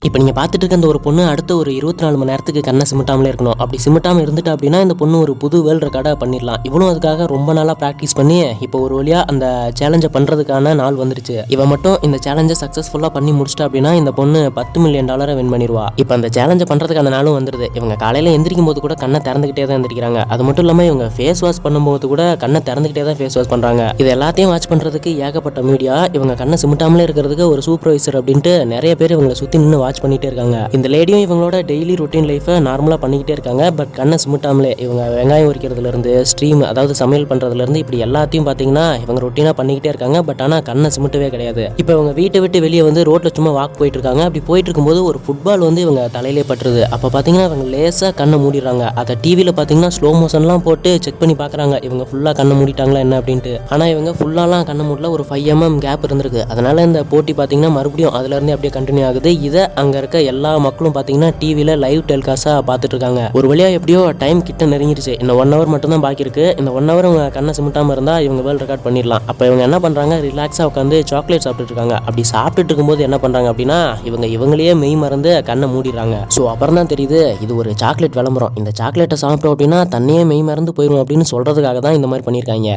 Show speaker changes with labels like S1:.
S1: இப்போ நீங்கள் பார்த்துட்டு இருக்க இந்த ஒரு பொண்ணு அடுத்த ஒரு 24 மணி நேரத்துக்கு கண்ணை சிமிட்டாமலே இருக்கணும். அப்படி சிமிட்டாமல் இருந்துட்டு அப்படின்னா இந்த பொண்ணு ஒரு புது வேர்ல்டு ரெக்கார்டை பண்ணிடலாம். இவனும் அதுக்காக ரொம்ப நாளாக ப்ராக்டிஸ் பண்ணி இப்போ ஒரு வழியாக அந்த சேலஞ்சை பண்ணுறதுக்கான நாள் வந்துருச்சு. இவன் மட்டும் இந்த சேலஞ்சை சக்ஸஸ்ஃபுல்லாக பண்ணி முடிச்சிட்டா அப்படின்னா இந்த பொண்ணு $10 மில்லியன் வின் பண்ணிடுவா. இப்போ அந்த சேலஞ்சை பண்ணுறதுக்கான நாளும் வந்துருது. இவங்க காலையில் எந்திரிக்கும் போது கூட கண்ணை திறந்துக்கிட்டே தான் எந்திரிக்கிறாங்க. அது மட்டும் இல்லாமல் இவங்க ஃபேஸ் வாஷ் பண்ணும்போது கூட கண்ணை திறந்துக்கிட்டே தான் ஃபேஸ் வாஷ் பண்ணுறாங்க. இது எல்லாத்தையும் வாட்ச் பண்ணுறதுக்கு ஏகப்பட்ட மீடியா இவங்க கண்ணை சிமிட்டாமலே இருக்கிறதுக்கு ஒரு சூப்பர்வைசர் அப்படின்ட்டு நிறைய பேர் இவங்களை சுற்றி நின்று வாட்ச் பண்ணிட்டே இருக்காங்க. இந்த லேடியும் இவங்களோட டெய்லி ரொட்டீன் லைஃபை நார்மலாக பண்ணிக்கிட்டே இருக்காங்க. பட் கண்ணை சிமிட்டாமலே இவங்க வெங்காயம் உரிக்கிறதுலேருந்து ஸ்ட்ரீம் அதாவது சமையல் பண்ணுறதுலேருந்து இப்படி எல்லாத்தையும் பார்த்தீங்கன்னா இவங்க ரொட்டீனாக பண்ணிக்கிட்டே இருக்காங்க. பட் ஆனால் கண்ணை சிமிட்டவே கிடையாது. இப்போ இவங்க வீட்டை விட்டு வெளியே வந்து ரோட்டில் சும்மா வாக் போயிட்டு இருக்காங்க. அப்படி போயிட்டு இருக்கும்போது ஒரு ஃபுட்பால் வந்து இவங்க தலையிலே பட்டுருது. அப்போ பார்த்தீங்கன்னா இவங்க லேசாக கண்ணை மூடிடுறாங்க. அதை டிவியில் பார்த்தீங்கன்னா ஸ்லோ மோஷன்லாம் போட்டு செக் பண்ணி பார்க்குறாங்க இவங்க ஃபுல்லாக கண்ணை மூடிட்டாங்களா என்ன அப்படின்ட்டு. ஆனால் இவங்க ஃபுல்லாலாம் கண்ணை மூடல, ஒரு 5 mm கேப் இருந்திருக்கு. அதனால இந்த போட்டி பார்த்தீங்கன்னா மறுபடியும் அதுலேருந்து அப்படியே கண்டினியூ ஆகுது. இதை அங்கே இருக்க எல்லா மக்களும் பார்த்தீங்கன்னா டிவியில் லைவ் டெலிகாஸ்டாக பார்த்துட்டு இருக்காங்க. ஒரு வழியாக எப்படியோ டைம் கிட்ட நெருங்கிடுச்சு. இன்னும் 1 hour மட்டும் தான் பாக்கி இருக்கு. இந்த 1 hour அவங்க கண்ணை சிமிட்டாமல் இருந்தால் இவங்க வேர்ல்டு ரெக்கார்ட் பண்ணிடலாம். அப்போ இவங்க என்ன பண்ணுறாங்க, ரிலாக்ஸாக உட்காந்து சாக்லேட் சாப்பிட்டுட்டு இருக்காங்க. அப்படி சாப்பிட்டுட்டு இருக்கும்போது என்ன பண்ணுறாங்க அப்படின்னா இவங்களையே மெய் மறந்து கண்ணை மூடிடுறாங்க. ஸோ அப்புறம் தான் தெரியுது இது ஒரு சாக்லேட் விளம்பரம். இந்த சாக்லேட்டை சாப்பிட்டோம் அப்படின்னா தன்னையே மெய் மறந்து போயிடும் அப்படின்னு சொல்றதுக்காக தான் இந்த மாதிரி பண்ணியிருக்காங்க.